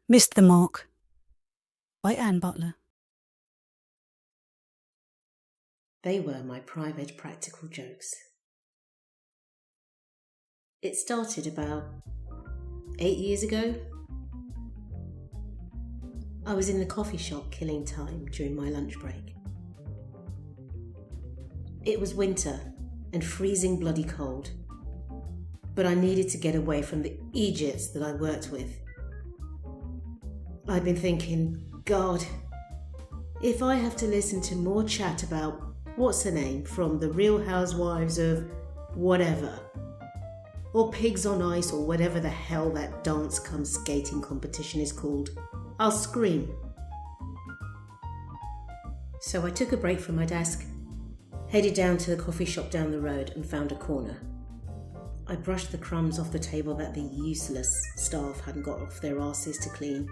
Missed the Mark by Anne Butler. They were my private practical jokes. It started about 8 years ago. I was in the coffee shop killing time during my lunch break. It was winter and freezing bloody cold, but I needed to get away from the idiots that I worked with. I'd been thinking, God, if I have to listen to more chat about what's her name from the Real Housewives of whatever, or Pigs on Ice, or whatever the hell that dance cum skating competition is called, I'll scream. So I took a break from my desk, headed down to the coffee shop down the road and found a corner. I brushed the crumbs off the table that the useless staff hadn't got off their asses to clean,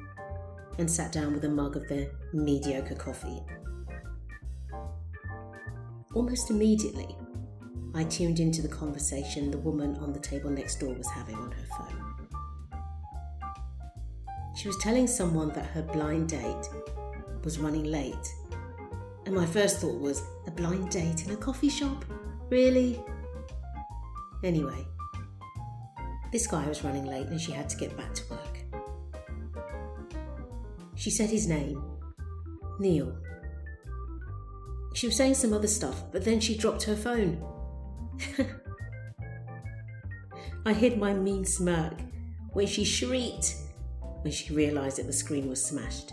and sat down with a mug of their mediocre coffee. Almost immediately, I tuned into the conversation the woman on the table next door was having on her phone. She was telling someone that her blind date was running late, and my first thought was, a blind date in a coffee shop? Really? Anyway, this guy was running late and she had to get back to work. She said his name, Neil. She was saying some other stuff, but then she dropped her phone. I hid my mean smirk when she shrieked when she realised that the screen was smashed.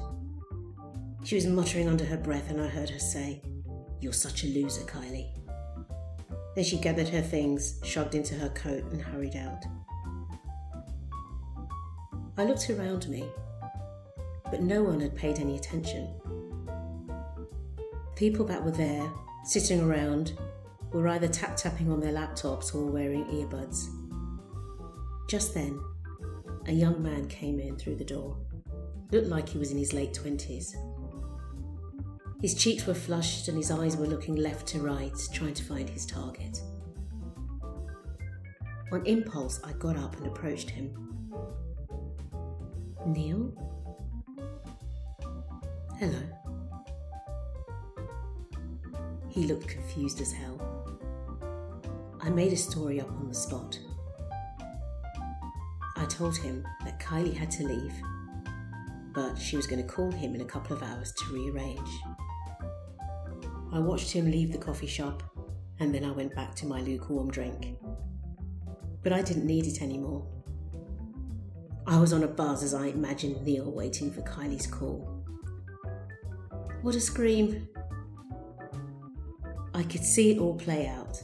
She was muttering under her breath and I heard her say, "You're such a loser, Kylie." Then she gathered her things, shrugged into her coat and hurried out. I looked around me, but no one had paid any attention. People that were there, sitting around, were either tap-tapping on their laptops or wearing earbuds. Just then, a young man came in through the door. Looked like he was in his late 20s. His cheeks were flushed and his eyes were looking left to right, trying to find his target. On impulse, I got up and approached him. "Neil?" "Hello." He looked confused as hell. I made a story up on the spot. I told him that Kylie had to leave, but she was going to call him in a couple of hours to rearrange. I watched him leave the coffee shop, and then I went back to my lukewarm drink. But I didn't need it anymore. I was on a buzz as I imagined Neil waiting for Kylie's call. What a scream! I could see it all play out.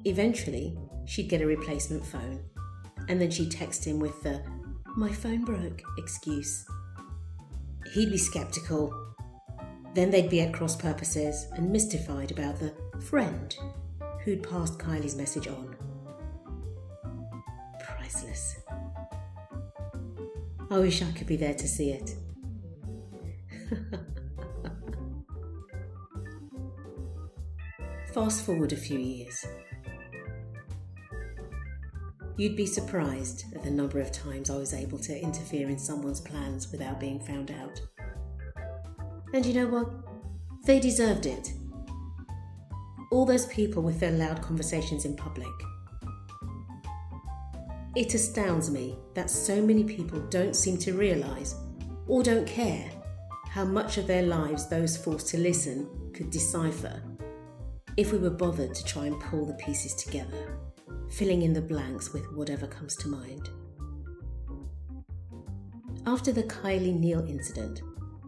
Eventually, she'd get a replacement phone, and then she'd text him with the "my phone broke" excuse. He'd be sceptical. Then they'd be at cross purposes and mystified about the friend who'd passed Kylie's message on. Priceless. I wish I could be there to see it. Fast forward a few years. You'd be surprised at the number of times I was able to interfere in someone's plans without being found out. And you know what? They deserved it. All those people with their loud conversations in public. It astounds me that so many people don't seem to realise, or don't care, how much of their lives those forced to listen could decipher if we were bothered to try and pull the pieces together, filling in the blanks with whatever comes to mind. After the Kylie Neil incident,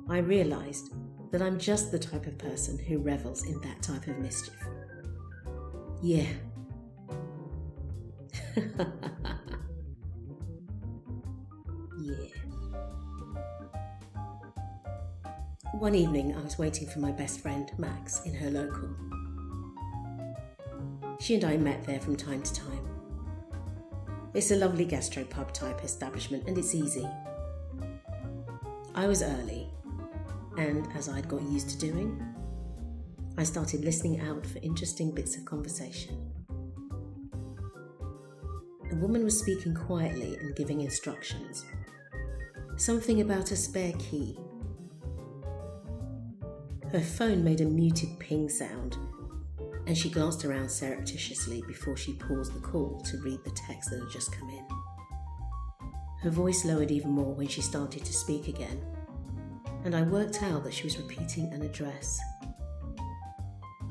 I realised that I'm just the type of person who revels in that type of mischief. Yeah. Yeah. One evening, I was waiting for my best friend, Max, in her local. She and I met there from time to time. It's a lovely gastropub type establishment and it's easy. I was early, and as I'd got used to doing, I started listening out for interesting bits of conversation. The woman was speaking quietly and giving instructions. Something about a spare key. Her phone made a muted ping sound, and she glanced around surreptitiously before she paused the call to read the text that had just come in. Her voice lowered even more when she started to speak again, and I worked out that she was repeating an address.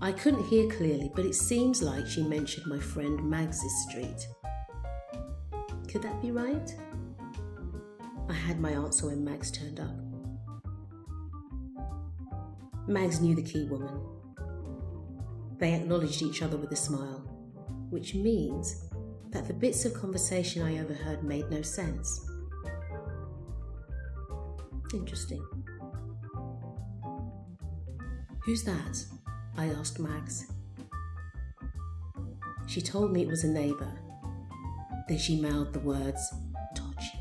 I couldn't hear clearly, but it seems like she mentioned my friend Mags's street. Could that be right? I had my answer when Mags turned up. Mags knew the key woman. They acknowledged each other with a smile, which means that the bits of conversation I overheard made no sense. Interesting. Who's that? I asked Mags. She told me it was a neighbour. Then she mouthed the words, dodgy.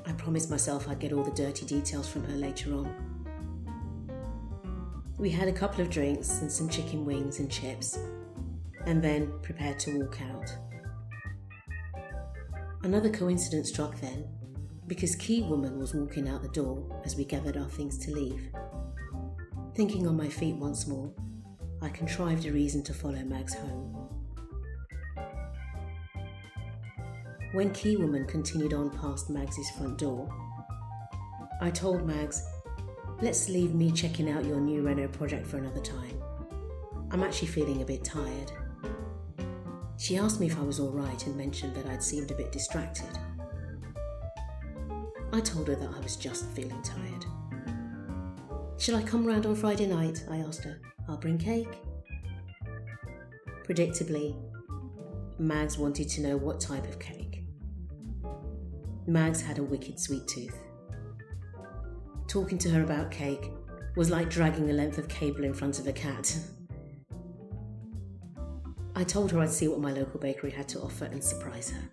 I promised myself I'd get all the dirty details from her later on. We had a couple of drinks and some chicken wings and chips, and then prepared to walk out. Another coincidence struck then, because Key Woman was walking out the door as we gathered our things to leave. Thinking on my feet once more, I contrived a reason to follow Mags home. When Key Woman continued on past Mags's front door, I told Mags, let's leave me checking out your new reno project for another time. I'm actually feeling a bit tired. She asked me if I was all right and mentioned that I'd seemed a bit distracted. I told her that I was just feeling tired. Shall I come round on Friday night? I asked her. I'll bring cake. Predictably, Mags wanted to know what type of cake. Mags had a wicked sweet tooth. Talking to her about cake was like dragging the length of cable in front of a cat. I told her I'd see what my local bakery had to offer and surprise her.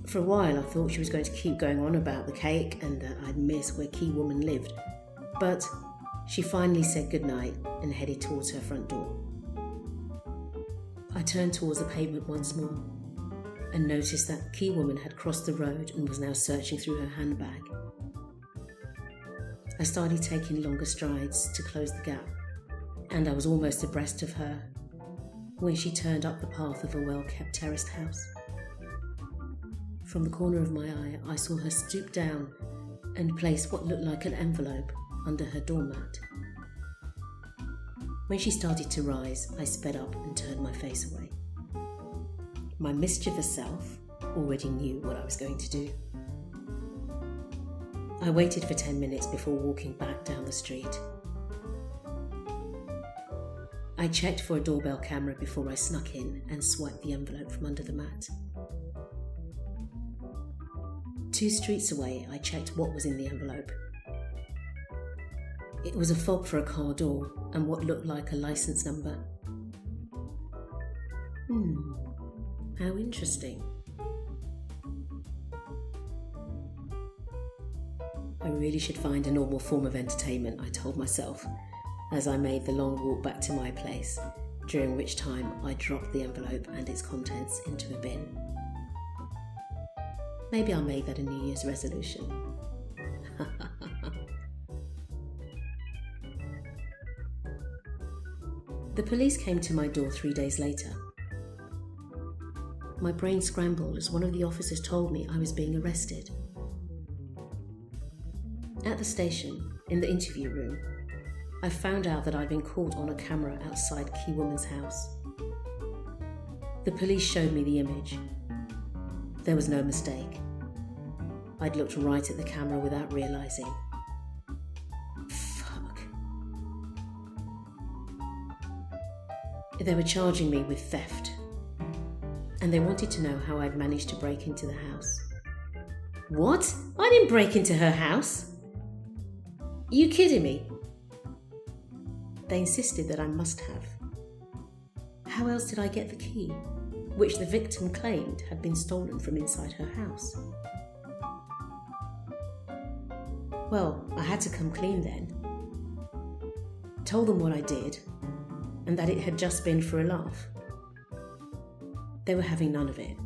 For a while I thought she was going to keep going on about the cake and that I'd miss where Key Woman lived, but she finally said goodnight and headed towards her front door. I turned towards the pavement once more and noticed that Key Woman had crossed the road and was now searching through her handbag. I started taking longer strides to close the gap, and I was almost abreast of her when she turned up the path of a well-kept terraced house. From the corner of my eye, I saw her stoop down and place what looked like an envelope under her doormat. When she started to rise, I sped up and turned my face away. My mischievous self already knew what I was going to do. I waited for 10 minutes before walking back down the street. I checked for a doorbell camera before I snuck in and swiped the envelope from under the mat. 2 streets away, I checked what was in the envelope. It was a fob for a car door and what looked like a license number. How interesting. I really should find a normal form of entertainment, I told myself, as I made the long walk back to my place, during which time I dropped the envelope and its contents into a bin. Maybe I'll make that a New Year's resolution. The police came to my door 3 days later. My brain scrambled as one of the officers told me I was being arrested. At the station, in the interview room, I found out that I'd been caught on a camera outside Key Woman's house. The police showed me the image. There was no mistake. I'd looked right at the camera without realising. Fuck. They were charging me with theft, and they wanted to know how I'd managed to break into the house. What? I didn't break into her house? Are you kidding me? They insisted that I must have. How else did I get the key, which the victim claimed had been stolen from inside her house? Well, I had to come clean then. Told them what I did, and that it had just been for a laugh. They were having none of it.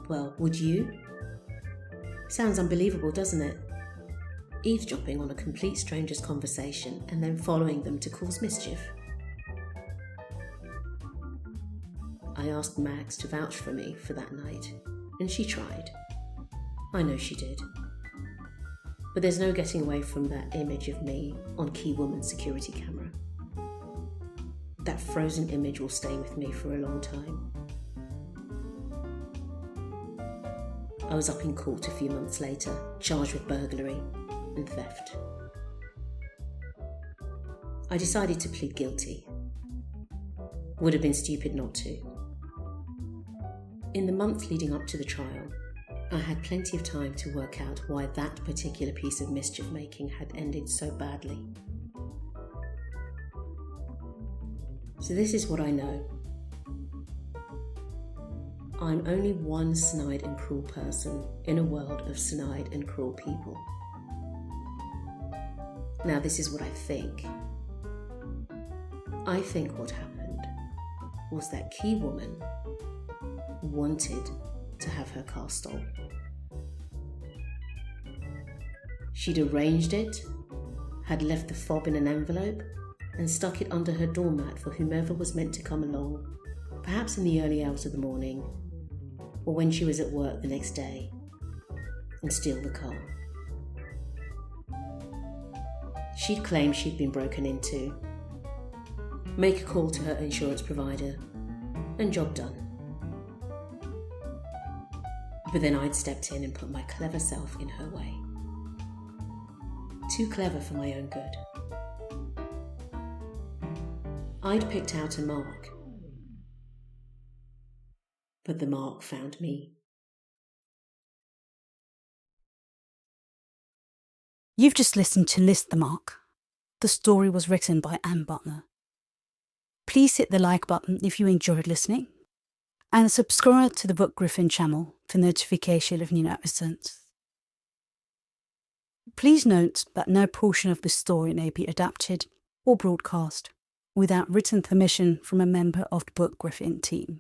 Well, would you? Sounds unbelievable, doesn't it? Eavesdropping on a complete stranger's conversation and then following them to cause mischief. I asked Mags to vouch for me for that night, and she tried. I know she did. But there's no getting away from that image of me on Key Woman's security camera. That frozen image will stay with me for a long time. I was up in court a few months later, charged with burglary and theft. I decided to plead guilty. Would have been stupid not to. In the month leading up to the trial, I had plenty of time to work out why that particular piece of mischief making had ended so badly. So this is what I know. I'm only one snide and cruel person in a world of snide and cruel people. Now this is what I think. I think what happened was that Key Woman wanted to have her car stolen. She'd arranged it, had left the fob in an envelope, and stuck it under her doormat for whomever was meant to come along, perhaps in the early hours of the morning, or when she was at work the next day, and steal the car. She'd claim she'd been broken into, make a call to her insurance provider, and job done. But then I'd stepped in and put my clever self in her way. Too clever for my own good. I'd picked out a mark, but the mark found me. You've just listened to List the Mark. The story was written by Anne Butler. Please hit the like button if you enjoyed listening, and subscribe to the Book Griffin channel for notification of new episodes. Please note that no portion of the story may be adapted or broadcast without written permission from a member of the Book Griffin team.